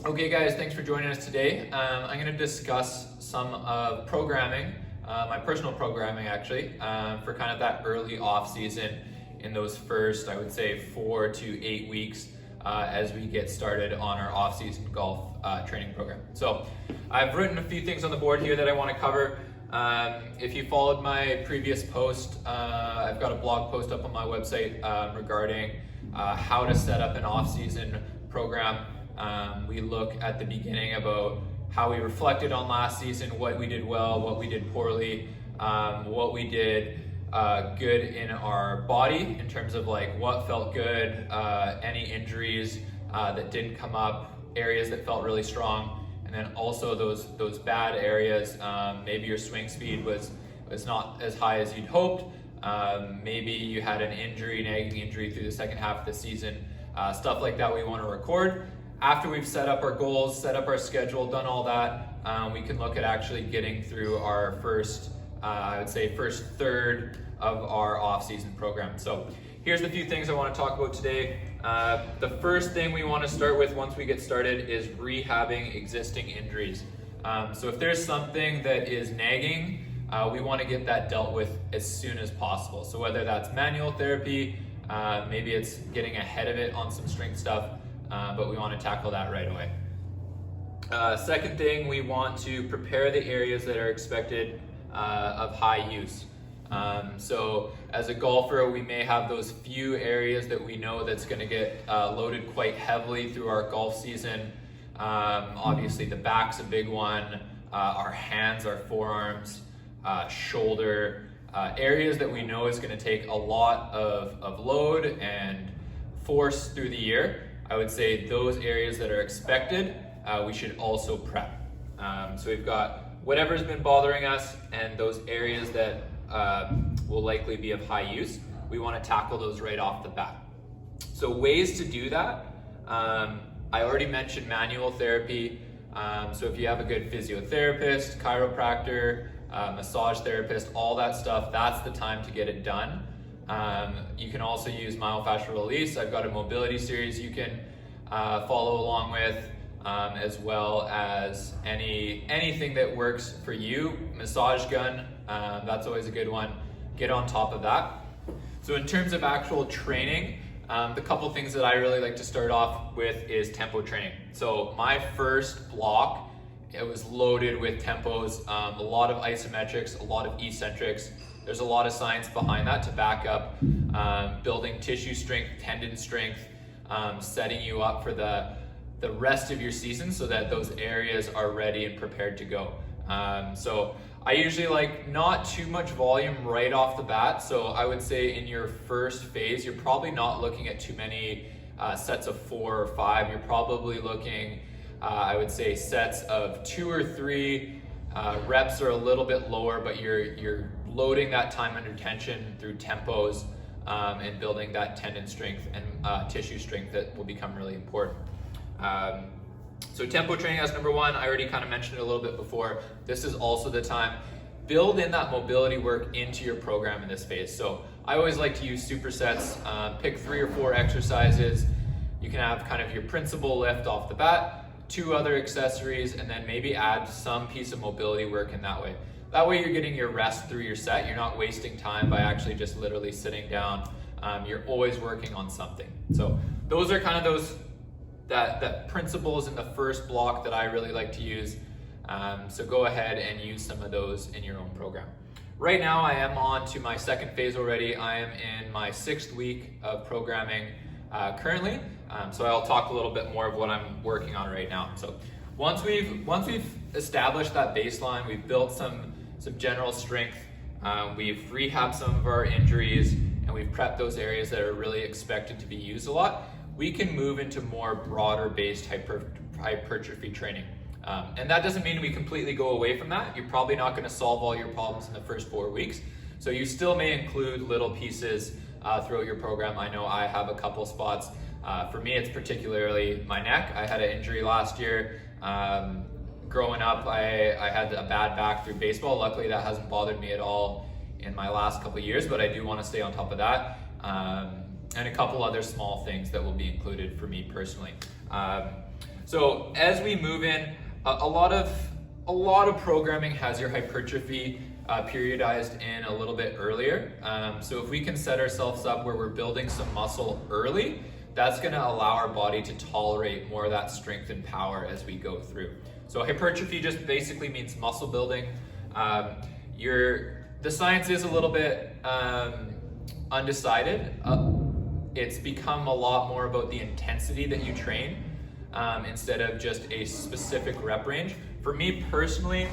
Okay guys, thanks for joining us today. I'm going to discuss some of programming, my personal programming actually, for kind of that early off season in those first, I would say 4 to 8 weeks as we get started on our off season golf training program. So I've written a few things on the board here that I want to cover. If you followed my previous post, I've got a blog post up on my website regarding how to set up an off season program. We look at the beginning about how we reflected on last season, what we did well, what we did poorly, what we did good in our body in terms of like what felt good, any injuries that didn't come up, areas that felt really strong, and then also those bad areas. Maybe your swing speed was not as high as you'd hoped. Maybe you had an injury, nagging injury through the second half of the season. Stuff like that we want to record. After we've set up our goals, set up our schedule, done all that, we can look at actually getting through our first, I would say first third of our off-season program. So here's the few things I want to talk about today. The first thing we want to start with once we get started is rehabbing existing injuries. So if there's something that is nagging, we want to get that dealt with as soon as possible. So whether that's manual therapy, maybe it's getting ahead of it on some strength stuff, but we want to tackle that right away. Second thing, we want to prepare the areas that are expected of high use. So as a golfer, we may have those few areas that we know that's going to get loaded quite heavily through our golf season. Obviously the back's a big one, our hands, our forearms, shoulder, areas that we know is going to take a lot of load and force through the year. I would say those areas that are expected, we should also prep. So we've got whatever's been bothering us and those areas that will likely be of high use. We want to tackle those right off the bat. So ways to do that, I already mentioned manual therapy. So if you have a good physiotherapist, chiropractor, massage therapist, all that stuff, that's the time to get it done. You can also use myofascial release. I've got a mobility series you can follow along with, as well as anything that works for you. Massage gun, that's always a good one. Get on top of that. So in terms of actual training, the couple things that I really like to start off with is tempo training. So my first block, it was loaded with tempos, a lot of isometrics, a lot of eccentrics. There's a lot of science behind that to back up building tissue strength, tendon strength, setting you up for the rest of your season so that those areas are ready and prepared to go. So I usually like not too much volume right off the bat. So I would say in your first phase, you're probably not looking at too many sets of 4 or 5. You're probably looking, I would say, sets of 2 or 3. Reps are a little bit lower, but you're loading that time under tension through tempos and building that tendon strength and tissue strength that will become really important. So tempo training, that's number one. I already kind of mentioned it a little bit before. This is also the time. Build in that mobility work into your program in this phase. So I always like to use supersets. Pick 3 or 4 exercises. You can have kind of your principal lift off the bat, 2 other accessories, and then maybe add some piece of mobility work in that way. That way you're getting your rest through your set. You're not wasting time by actually just literally sitting down. You're always working on something. So those are kind of that principles in the first block that I really like to use. So go ahead and use some of those in your own program. Right now I am on to my second phase already. I am in my 6th week of programming currently. So I'll talk a little bit more of what I'm working on right now. So once we've established that baseline, we've built some general strength, we've rehabbed some of our injuries, and we've prepped those areas that are really expected to be used a lot, we can move into more broader based hypertrophy training. And that doesn't mean we completely go away from that. You're probably not going to solve all your problems in the first 4 weeks. So you still may include little pieces throughout your program. I know I have a couple spots. For me, it's particularly my neck. I had an injury last year. Growing up, I had a bad back through baseball. Luckily, that hasn't bothered me at all in my last couple of years, but I do want to stay on top of that. And a couple other small things that will be included for me personally. So as we move in, a lot of programming has your hypertrophy periodized in a little bit earlier. So if we can set ourselves up where we're building some muscle early, that's going to allow our body to tolerate more of that strength and power as we go through. So hypertrophy just basically means muscle building. The science is a little bit undecided. It's become a lot more about the intensity that you train instead of just a specific rep range. For me personally,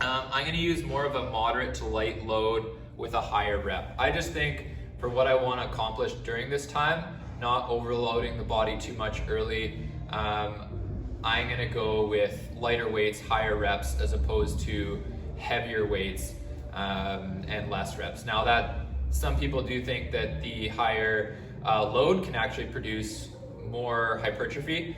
I'm going to use more of a moderate to light load with a higher rep. I just think for what I want to accomplish during this time, not overloading the body too much early, I'm going to go with lighter weights, higher reps, as opposed to heavier weights and less reps. Now that some people do think that the higher load can actually produce more hypertrophy,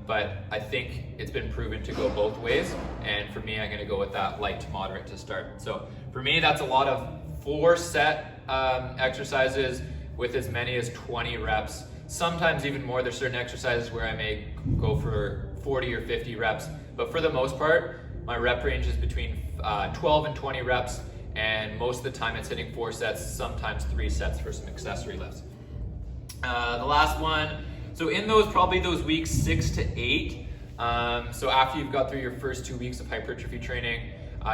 but I think it's been proven to go both ways, and for me I'm going to go with that light to moderate to start. So for me that's a lot of 4 set exercises with as many as 20 reps, sometimes even more. There's certain exercises where I may go for 40 or 50 reps, but for the most part my rep range is between 12 and 20 reps, and most of the time it's hitting 4 sets, sometimes 3 sets for some accessory lifts. The last one, so in probably those weeks 6 to 8, so after you've got through your first 2 weeks of hypertrophy training,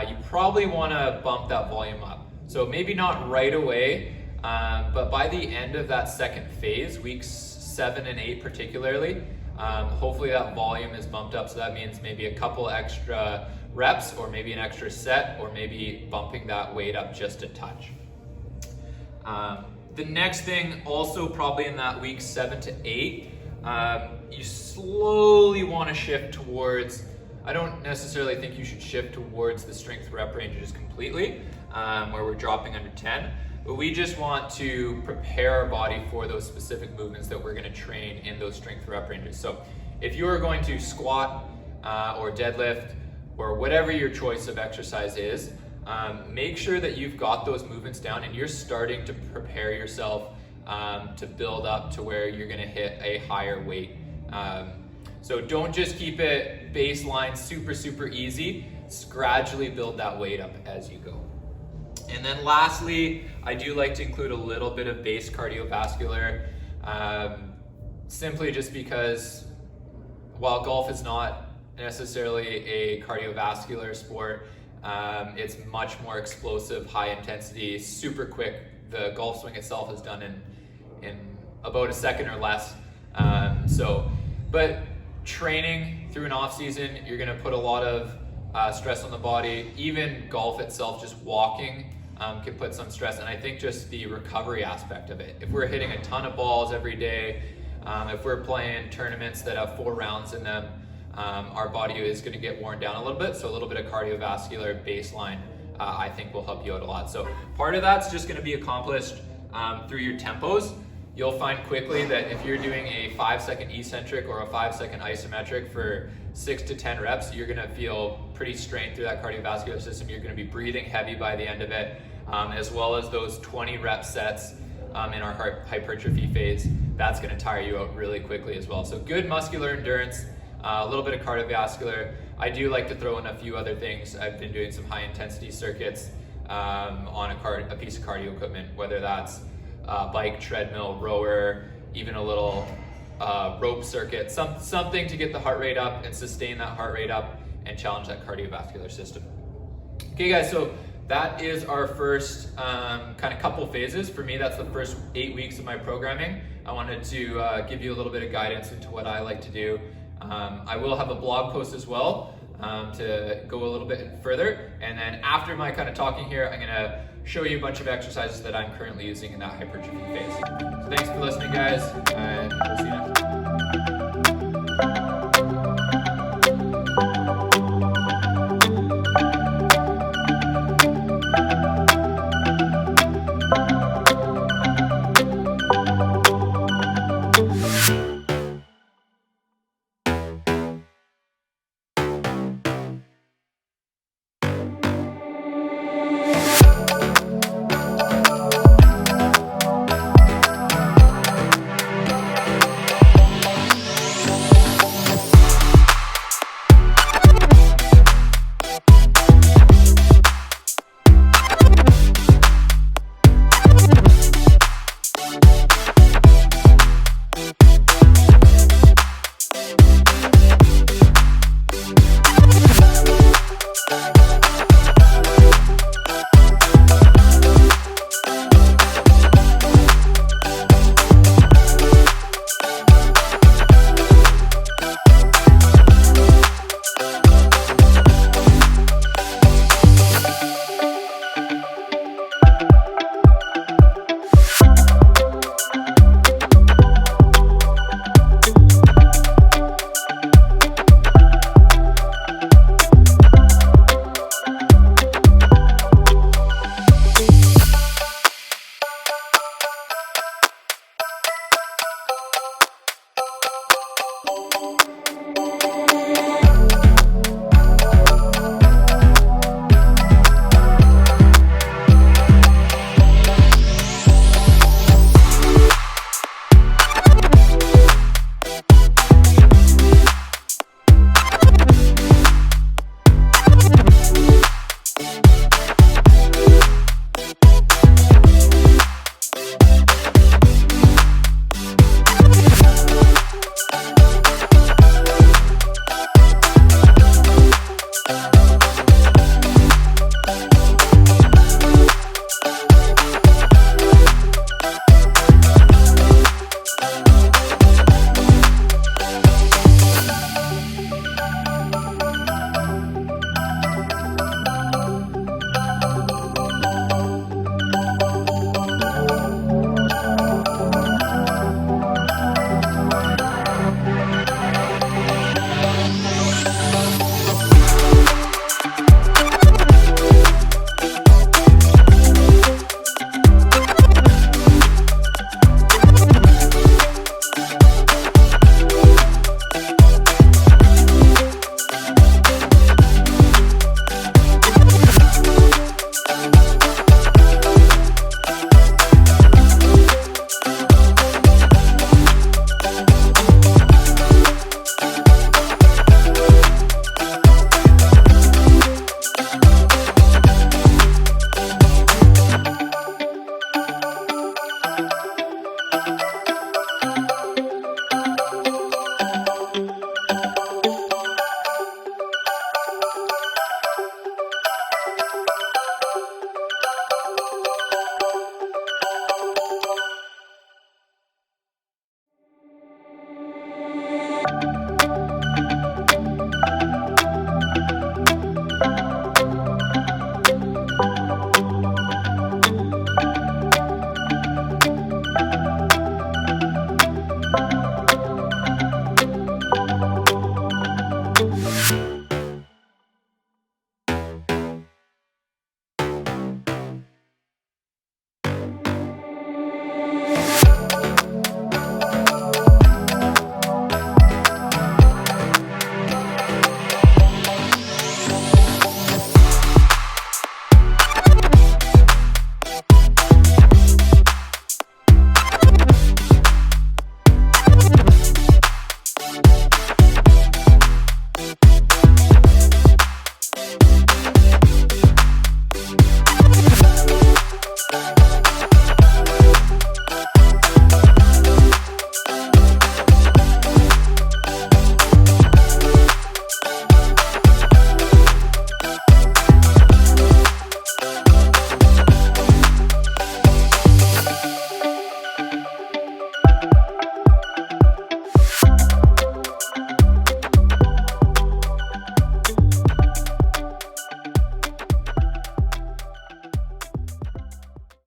you probably want to bump that volume up. So maybe not right away, but by the end of that second phase, weeks 7 and 8 particularly, hopefully that volume is bumped up. So that means maybe a couple extra reps, or maybe an extra set, or maybe bumping that weight up just a touch. The next thing, also probably in that week 7 to 8, you slowly want to shift towards, I don't necessarily think you should shift towards the strength rep ranges completely, where we're dropping under 10, but we just want to prepare our body for those specific movements that we're going to train in those strength rep ranges. So if you are going to squat or deadlift or whatever your choice of exercise is, make sure that you've got those movements down and you're starting to prepare yourself to build up to where you're going to hit a higher weight. So don't just keep it baseline super easy. Gradually build that weight up as you go. And then lastly, I do like to include a little bit of base cardiovascular, simply just because while golf is not necessarily a cardiovascular sport, it's much more explosive, high intensity, super quick. The golf swing itself is done in about a second or less. But training through an off season, you're going to put a lot of stress on the body. Even golf itself, just walking, can put some stress. And I think just the recovery aspect of it. If we're hitting a ton of balls every day, if we're playing tournaments that have 4 rounds in them, our body is going to get worn down a little bit. So a little bit of cardiovascular baseline, I think will help you out a lot. So part of that's just going to be accomplished through your tempos. You'll find quickly that if you're doing a 5-second eccentric or a 5-second isometric for 6 to 10 reps, you're going to feel pretty strained through that cardiovascular system. You're going to be breathing heavy by the end of it, as well as those 20 rep sets in our hypertrophy phase. That's going to tire you out really quickly as well. So good muscular endurance, a little bit of cardiovascular. I do like to throw in a few other things. I've been doing some high intensity circuits on a piece of cardio equipment, whether that's bike, treadmill, rower, even a little rope circuit, something to get the heart rate up and sustain that heart rate up and challenge that cardiovascular system. Okay guys, so that is our first kind of couple phases. For me, that's the first 8 weeks of my programming. I wanted to give you a little bit of guidance into what I like to do. I will have a blog post as well to go a little bit further. And then after my kind of talking here, I'm gonna show you a bunch of exercises that I'm currently using in that hypertrophy phase. So thanks for listening guys, and we'll see you next time.